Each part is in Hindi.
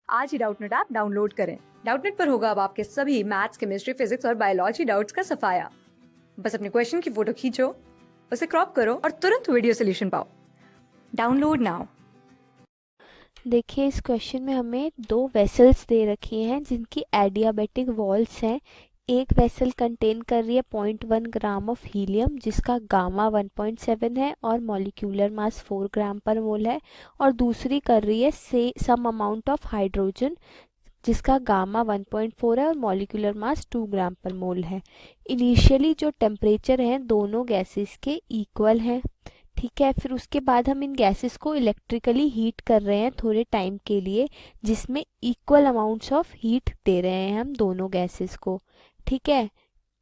आज ही डाउटनेट ऐप डाउनलोड करें। डाउटनेट पर होगा अब आपके सभी मैथ्स, केमिस्ट्री, फिजिक्स और बायोलॉजी डाउट्स का सफाया। बस अपने क्वेश्चन की फोटो खींचो, उसे क्रॉप करो और तुरंत वीडियो सोल्यूशन पाओ। Download now. देखिए इस क्वेश्चन में हमें दो वेसल्स दे रखी हैं जिनकी एडियाबेटिक वॉल्स हैं। एक वेसल कंटेन कर रही है 0.1 ग्राम ऑफ हीलियम जिसका गामा 1.7 है और मॉलिक्यूलर मास 4 ग्राम पर मोल है, और दूसरी कर रही है से सम अमाउंट ऑफ हाइड्रोजन जिसका गामा 1.4 है और मॉलिक्यूलर मास 2 ग्राम पर मोल है। इनिशियली जो टेम्परेचर है दोनों गैसेस के इक्वल हैं। ठीक है, फिर उसके बाद हम इन गैसेस को इलेक्ट्रिकली हीट कर रहे हैं थोड़े टाइम के लिए, जिसमें इक्वल अमाउंट्स ऑफ हीट दे रहे हैं हम दोनों गैसेस को। ठीक है,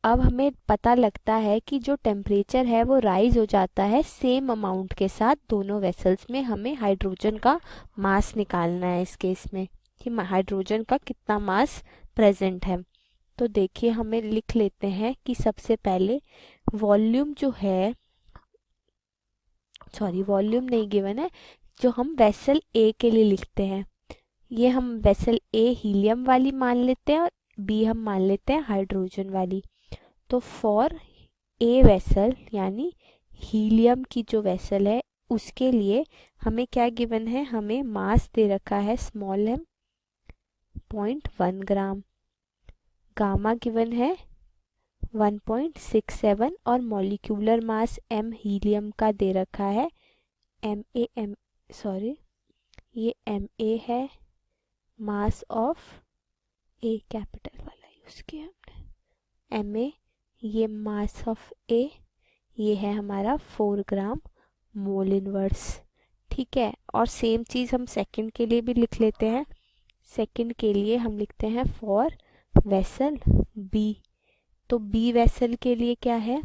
अब हमें पता लगता है कि जो टेम्परेचर है वो राइज हो जाता है सेम अमाउंट के साथ दोनों वेसल्स में। हमें हाइड्रोजन का मास निकालना है इस केस में कि हाइड्रोजन का कितना मास प्रेजेंट है। तो देखिए हमें लिख लेते हैं कि सबसे पहले वॉल्यूम जो है, सॉरी वॉल्यूम नहीं गिवन है, जो हम वेसल ए के लिए लिखते हैं, ये हम वेसल ए हीलियम वाली मान लेते हैं और बी हम मान लेते हैं हाइड्रोजन वाली। तो फॉर ए वेसल यानी हीलियम की जो वेसल है उसके लिए हमें क्या गिवन है, हमें मास दे रखा है स्मॉल एम 0.1 ग्राम, गामा गिवन है 1.67 और मॉलिक्यूलर मास एम हीलियम का दे रखा है ये एम ए है, मास ऑफ ए कैपिटल वाला यूज किया हमने एम ए, ये मास ऑफ ए, ये है हमारा 4 ग्राम मोल इनवर्स। ठीक है, और सेम चीज़ हम सेकंड के लिए भी लिख लेते हैं। सेकंड के लिए हम लिखते हैं फॉर वेसल बी। तो बी वेसल के लिए क्या है,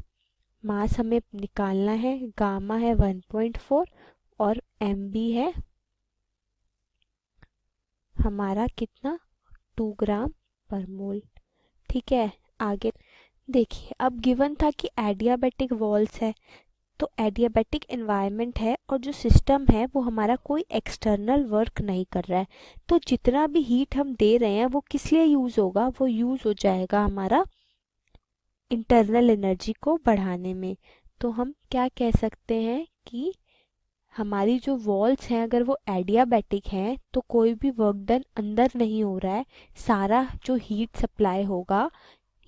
मास हमें निकालना है, गामा है 1.4 और एम बी है हमारा कितना 2 ग्राम पर मोल। ठीक है, आगे देखिए अब गिवन था कि एडियाबेटिक वॉल्स है, तो एडियाबेटिक एनवायरनमेंट है और जो सिस्टम है वो हमारा कोई एक्सटर्नल वर्क नहीं कर रहा है, तो जितना भी हीट हम दे रहे हैं वो किस लिए यूज़ होगा, वो यूज़ हो जाएगा हमारा इंटरनल एनर्जी को बढ़ाने में। तो हम क्या कह सकते हैं कि हमारी जो वॉल्स हैं अगर वो एडियाबैटिक हैं तो कोई भी वर्क डन अंदर नहीं हो रहा है, सारा जो हीट सप्लाई होगा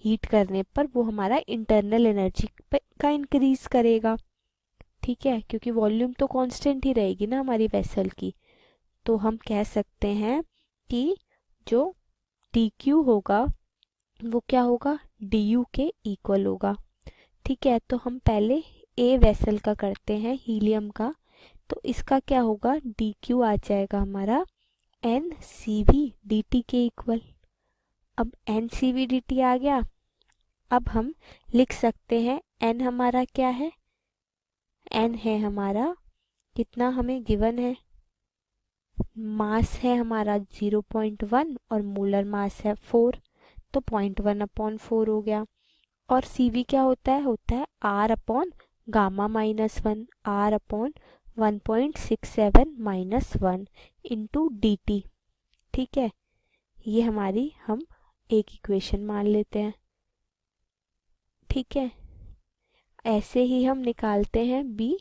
हीट करने पर वो हमारा इंटरनल एनर्जी का इंक्रीज करेगा। ठीक है, क्योंकि वॉल्यूम तो कांस्टेंट ही रहेगी ना हमारी वेसल की। तो हम कह सकते हैं कि जो डी क्यू होगा वो क्या होगा, डी यू के इक्वल होगा। ठीक है, तो हम पहले ए वेसल का करते हैं हीलियम का, तो इसका क्या होगा, डी क्यू आ जाएगा हमारा N C V D T के इक्वल। अब N C V D T आ गया, अब हम लिख सकते हैं एन हमारा क्या है, एन है हमारा कितना हमें गिवन है, मास है हमारा 0.1 और मोलर मास है 4, तो 0.1/4 हो गया। और सी वी क्या होता है R upon gamma -1, R upon 1.67 -1 into D T. ठीक है, ये हमारी हम एक इक्वेशन मान लेते हैं। ठीक है, ऐसे ही हम निकालते हैं बी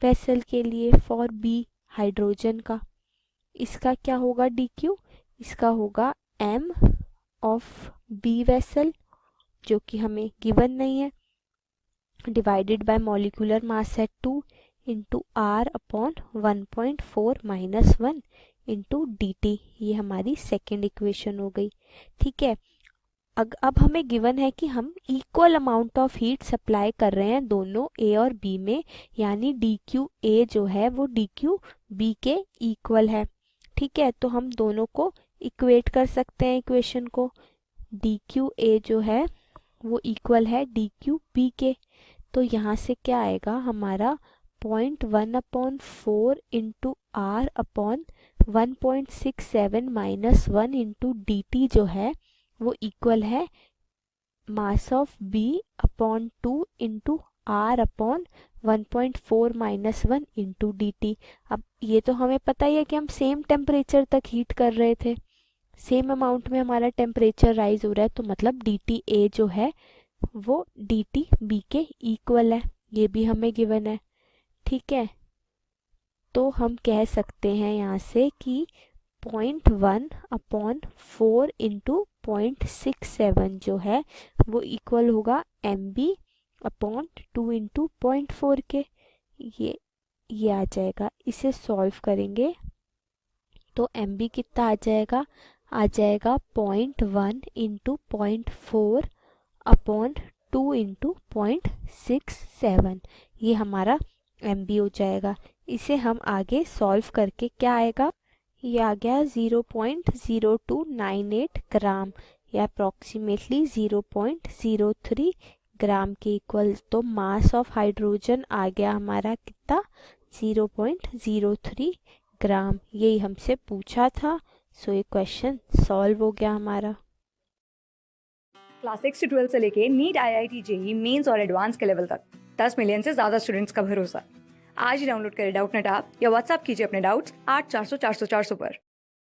वेसल के लिए फॉर बी हाइड्रोजन का, इसका क्या होगा डी क्यू, इसका होगा एम ऑफ बी वेसल जो कि हमें गिवन नहीं है, डिवाइडेड बाय मॉलिक्यूलर मास है 2 into R upon 1.4 -1 into D T. ये हमारी सेकेंड इक्वेशन हो गई। ठीक है, अब हमें गिवन है कि हम equal amount of heat supply कर रहे हैं दोनों ए और बी में, यानी डी क्यू ए जो है वो डी क्यू बी के इक्वल है। ठीक है, तो हम दोनों को इक्वेट कर सकते हैं इक्वेशन को, डी क्यू ए जो है वो इक्वल है डी क्यू बी के। तो यहाँ से क्या आएगा हमारा 0.1/4 into R upon 1.67 -1 into D T जो है वो इक्वल है mass of B upon 2 into R upon 1.4 -1 into D T. अब ये तो हमें पता ही है कि हम सेम टेम्परेचर तक हीट कर रहे थे, सेम अमाउंट में हमारा टेम्परेचर राइज हो रहा है, तो मतलब DTA जो है वो DTB के इक्वल है, ये भी हमें गिवन है। ठीक है, तो हम कह सकते हैं यहाँ से कि 0.1/4 इंटू 0.67 जो है वो इक्वल होगा MB/2 इंटू 0.4 के। ये आ जाएगा, इसे सॉल्व करेंगे तो MB कितना आ जाएगा 0.1 इंटू 0.4/2 इंटू 0.67, ये हमारा MB हो जाएगा। इसे हम आगे सॉल्व करके क्या आएगा, ये आ गया 0.0298 ग्राम या अप्रॉक्सीमेटली 0.03 ग्राम के इक्वल। तो मास ऑफ हाइड्रोजन आ गया हमारा कितना 0.03 ग्राम, यही हमसे पूछा था। सो ये क्वेश्चन सॉल्व हो गया हमारा। क्लास 6 से 12 से लेके नीट, IIT, JEE मेंस और एडवांस के लेवल तक 10 मिलियन से ज्यादा स्टूडेंट्स का भरोसा। आज ही डाउनलोड करें डाउटनेट ऐप या व्हाट्सएप कीजिए अपने डाउट्स 8400 400 400 पर।